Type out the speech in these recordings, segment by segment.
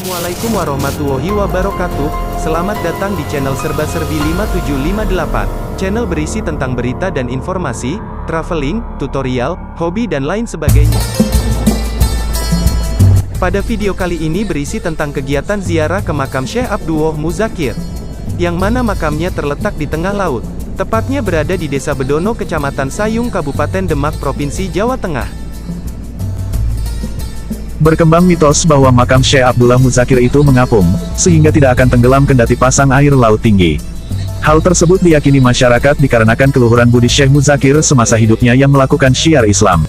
Assalamualaikum warahmatullahi wabarakatuh. Selamat datang di channel Serba Serbi 5758. Channel berisi tentang berita dan informasi, traveling, tutorial, hobi dan lain sebagainya. Pada video kali ini berisi tentang kegiatan ziarah ke makam Syekh Abdullah Muzakir, yang mana makamnya terletak di tengah laut, tepatnya berada di Desa Bedono, Kecamatan Sayung, Kabupaten Demak, Provinsi Jawa Tengah. Berkembang mitos bahwa makam Syekh Abdullah Muzakir itu mengapung, sehingga tidak akan tenggelam kendati pasang air laut tinggi. Hal tersebut diyakini masyarakat dikarenakan keluhuran budi Syekh Muzakir semasa hidupnya yang melakukan syiar Islam.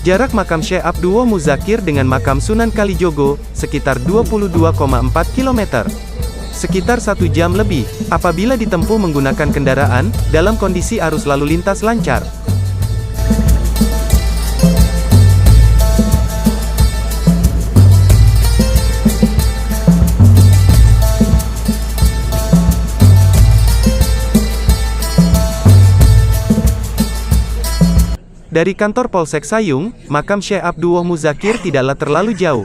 Jarak makam Syekh Abdullah Muzakir dengan makam Sunan Kalijogo, sekitar 22,4 km. Sekitar 1 jam lebih, apabila ditempuh menggunakan kendaraan, dalam kondisi arus lalu lintas lancar. Dari kantor Polsek Sayung, makam Syekh Abdullah Muzakir tidaklah terlalu jauh.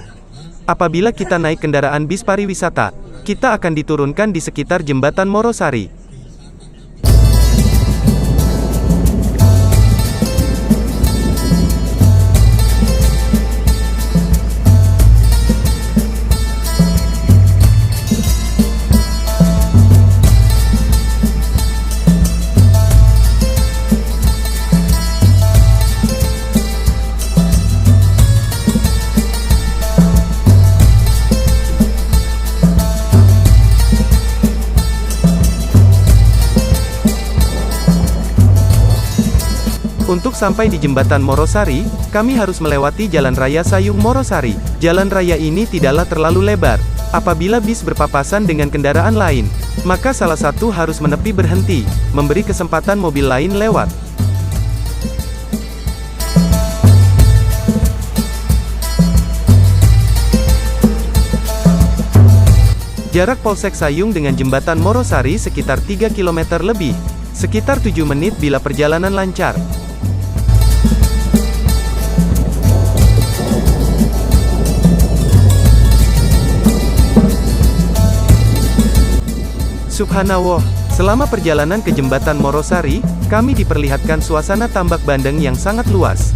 Apabila kita naik kendaraan bis pariwisata, kita akan diturunkan di sekitar Jembatan Morosari. Untuk sampai di Jembatan Morosari, kami harus melewati Jalan Raya Sayung Morosari. Jalan raya ini tidaklah terlalu lebar. Apabila bis berpapasan dengan kendaraan lain, maka salah satu harus menepi berhenti, memberi kesempatan mobil lain lewat. Jarak Polsek Sayung dengan Jembatan Morosari sekitar 3 km lebih, sekitar 7 menit bila perjalanan lancar. Subhanallah, selama perjalanan ke Jembatan Morosari, kami diperlihatkan suasana tambak bandeng yang sangat luas.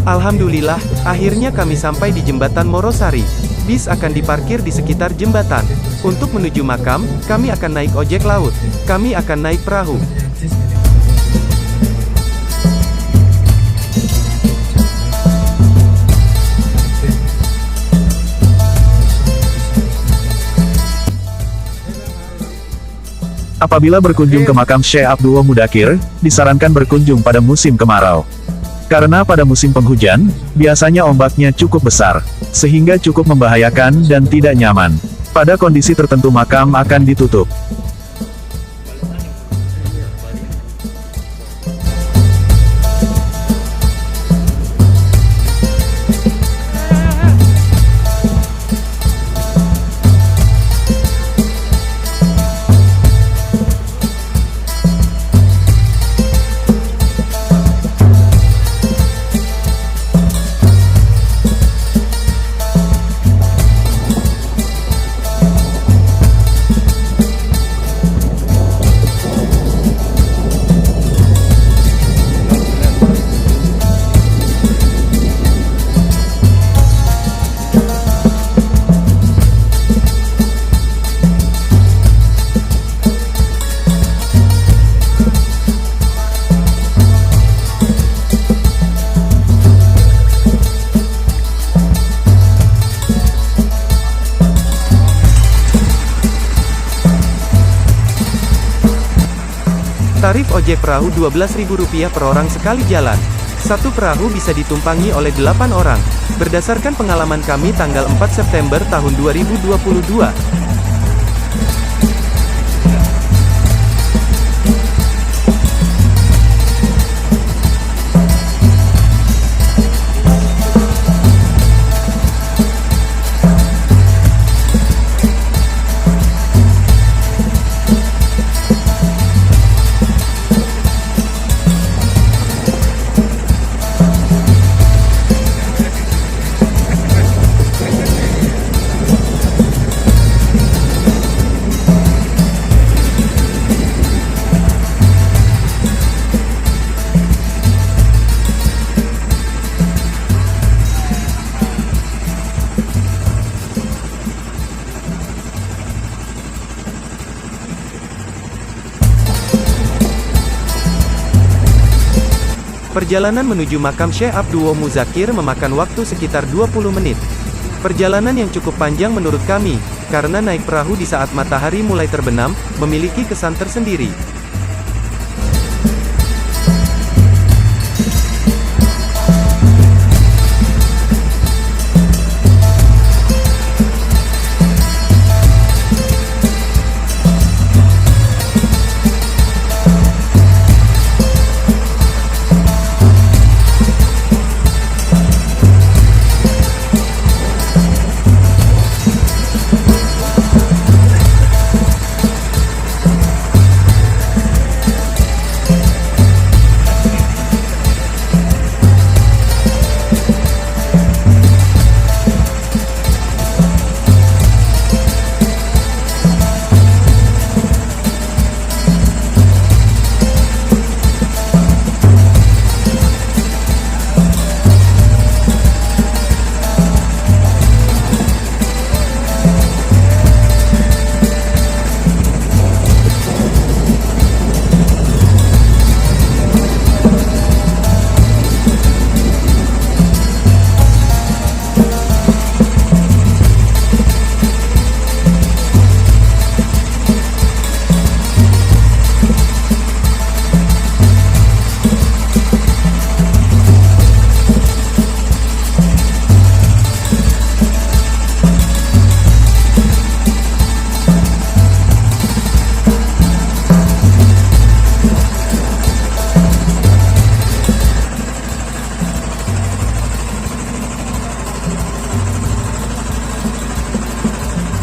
Alhamdulillah, akhirnya kami sampai di jembatan Morosari. Bis akan diparkir di sekitar jembatan. Untuk menuju makam, kami akan naik ojek laut. Kami akan naik perahu. Apabila berkunjung ke makam Syekh Abdullah Mudakir, disarankan berkunjung pada musim kemarau. Karena pada musim penghujan, biasanya ombaknya cukup besar, sehingga cukup membahayakan dan tidak nyaman. Pada kondisi tertentu makam akan ditutup. Tarif ojek perahu Rp12.000 per orang sekali jalan. Satu perahu bisa ditumpangi oleh 8 orang. Berdasarkan pengalaman kami tanggal 4 September tahun 2022. Perjalanan menuju makam Syekh Abdullah Muzakir memakan waktu sekitar 20 menit. Perjalanan yang cukup panjang menurut kami, karena naik perahu di saat matahari mulai terbenam, memiliki kesan tersendiri.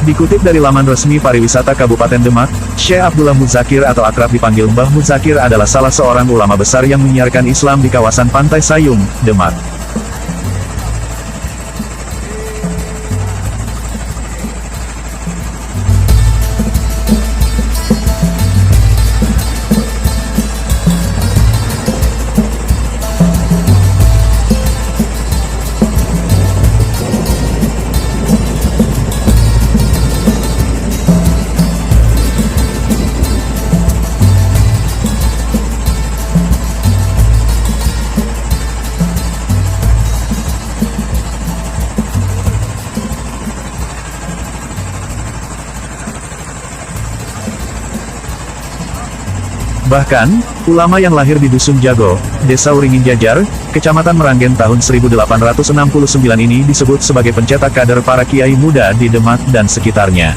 Dikutip dari laman resmi pariwisata Kabupaten Demak, Syekh Abdullah Muzakir atau akrab dipanggil Mbah Muzakir adalah salah seorang ulama besar yang menyiarkan Islam di kawasan Pantai Sayung, Demak. Bahkan, ulama yang lahir di Dusun Jago, Desa Uringin Jajar, Kecamatan Meranggen tahun 1869 ini disebut sebagai pencetak kader para kiai muda di Demak dan sekitarnya.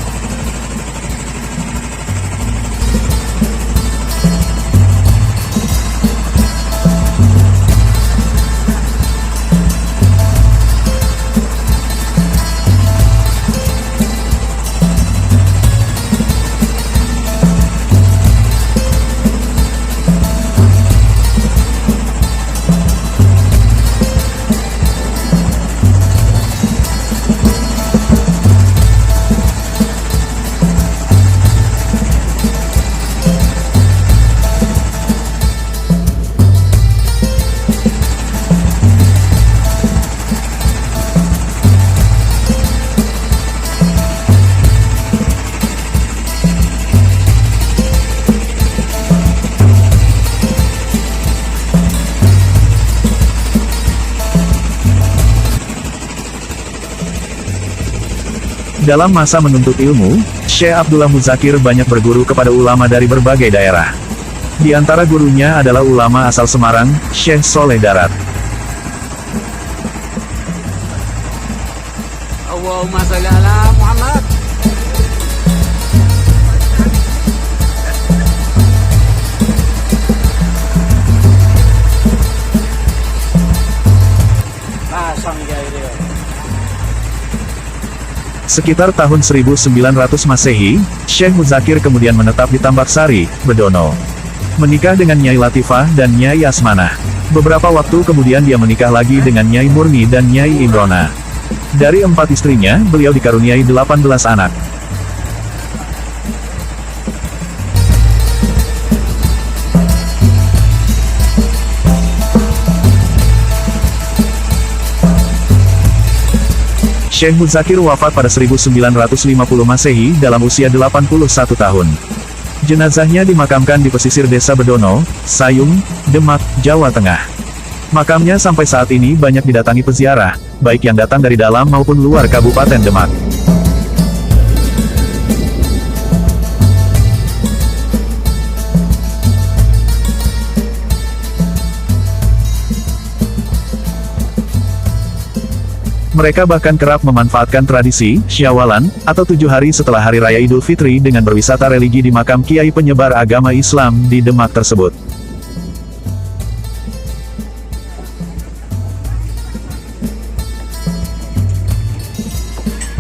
Dalam masa menuntut ilmu, Syekh Abdullah Muzakir banyak berguru kepada ulama dari berbagai daerah. Di antara gurunya adalah ulama asal Semarang, Syekh Soleh Darat. Allahumma sholli ala Muhammad. Sekitar tahun 1900 Masehi, Syekh Muzakir kemudian menetap di Tambak Sari, Bedono. Menikah dengan Nyai Latifah dan Nyai Asmanah. Beberapa waktu kemudian dia menikah lagi dengan Nyai Murni dan Nyai Imrona. Dari 4 istrinya, beliau dikaruniai 18 anak. Syekh Muzakir wafat pada 1950 Masehi dalam usia 81 tahun. Jenazahnya dimakamkan di pesisir desa Bedono, Sayung, Demak, Jawa Tengah. Makamnya sampai saat ini banyak didatangi peziarah, baik yang datang dari dalam maupun luar Kabupaten Demak. Mereka bahkan kerap memanfaatkan tradisi Syawalan, atau 7 hari setelah Hari Raya Idul Fitri dengan berwisata religi di makam kiai penyebar agama Islam di Demak tersebut.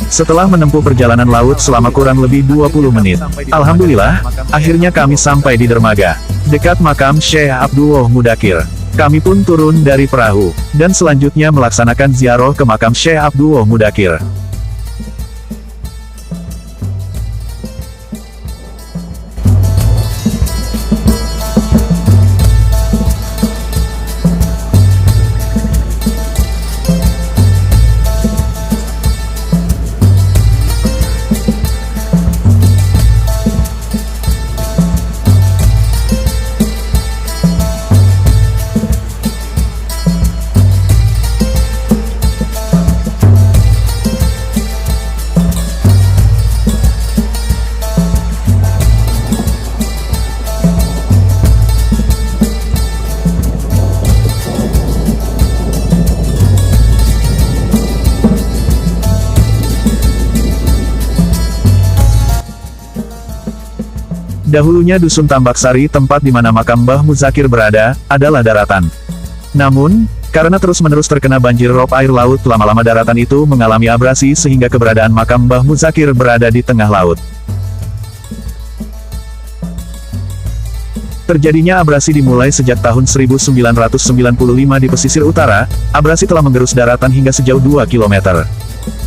Setelah menempuh perjalanan laut selama kurang lebih 20 menit, alhamdulillah, akhirnya kami sampai di dermaga, dekat makam Syekh Abdullah Mudakir. Kami pun turun dari perahu, dan selanjutnya melaksanakan ziarah ke makam Syekh Abdullah Mudakir. Dahulunya Dusun Tambak Sari, tempat di mana makam Mbah Muzakir berada, adalah daratan. Namun, karena terus-menerus terkena banjir rob air laut, lama-lama daratan itu mengalami abrasi sehingga keberadaan makam Mbah Muzakir berada di tengah laut. Terjadinya abrasi dimulai sejak tahun 1995 di pesisir utara. Abrasi telah menggerus daratan hingga sejauh 2 km.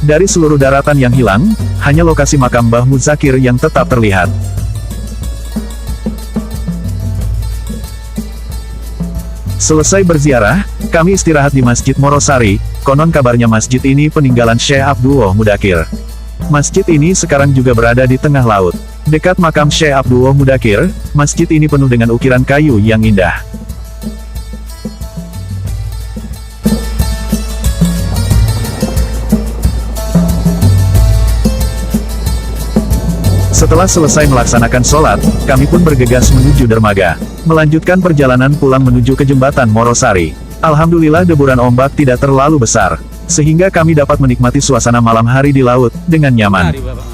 Dari seluruh daratan yang hilang, hanya lokasi makam Mbah Muzakir yang tetap terlihat. Selesai berziarah, kami istirahat di Masjid Morosari. Konon kabarnya masjid ini peninggalan Syekh Abdullah Mudakir. Masjid ini sekarang juga berada di tengah laut. Dekat makam Syekh Abdullah Mudakir, masjid ini penuh dengan ukiran kayu yang indah. Setelah selesai melaksanakan sholat, kami pun bergegas menuju dermaga. Melanjutkan perjalanan pulang menuju ke jembatan Morosari. Alhamdulillah deburan ombak tidak terlalu besar, sehingga kami dapat menikmati suasana malam hari di laut, dengan nyaman. Mari, Bapak.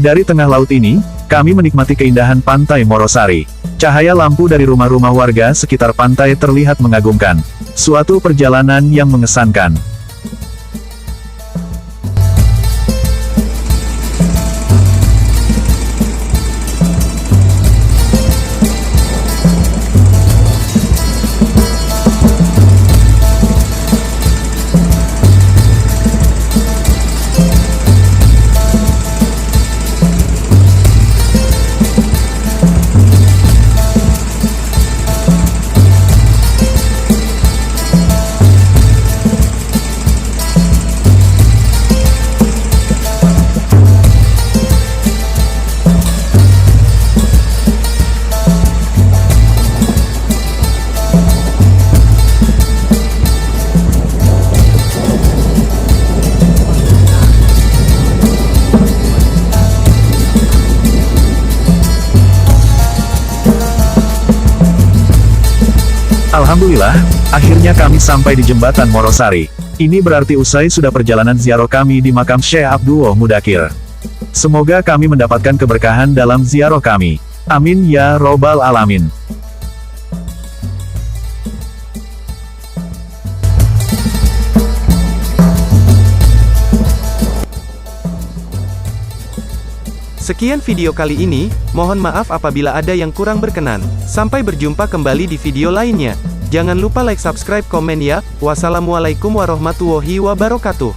Dari tengah laut ini, kami menikmati keindahan pantai Morosari. Cahaya lampu dari rumah-rumah warga sekitar pantai terlihat mengagumkan. Suatu perjalanan yang mengesankan. Alhamdulillah, akhirnya kami sampai di jembatan Morosari. Ini berarti usai sudah perjalanan ziarah kami di makam Syekh Abdullah Mudakir. Semoga kami mendapatkan keberkahan dalam ziarah kami. Amin ya robbal alamin. Sekian video kali ini, mohon maaf apabila ada yang kurang berkenan. Sampai berjumpa kembali di video lainnya. Jangan lupa like, subscribe, komen ya. Wassalamualaikum warahmatullahi wabarakatuh.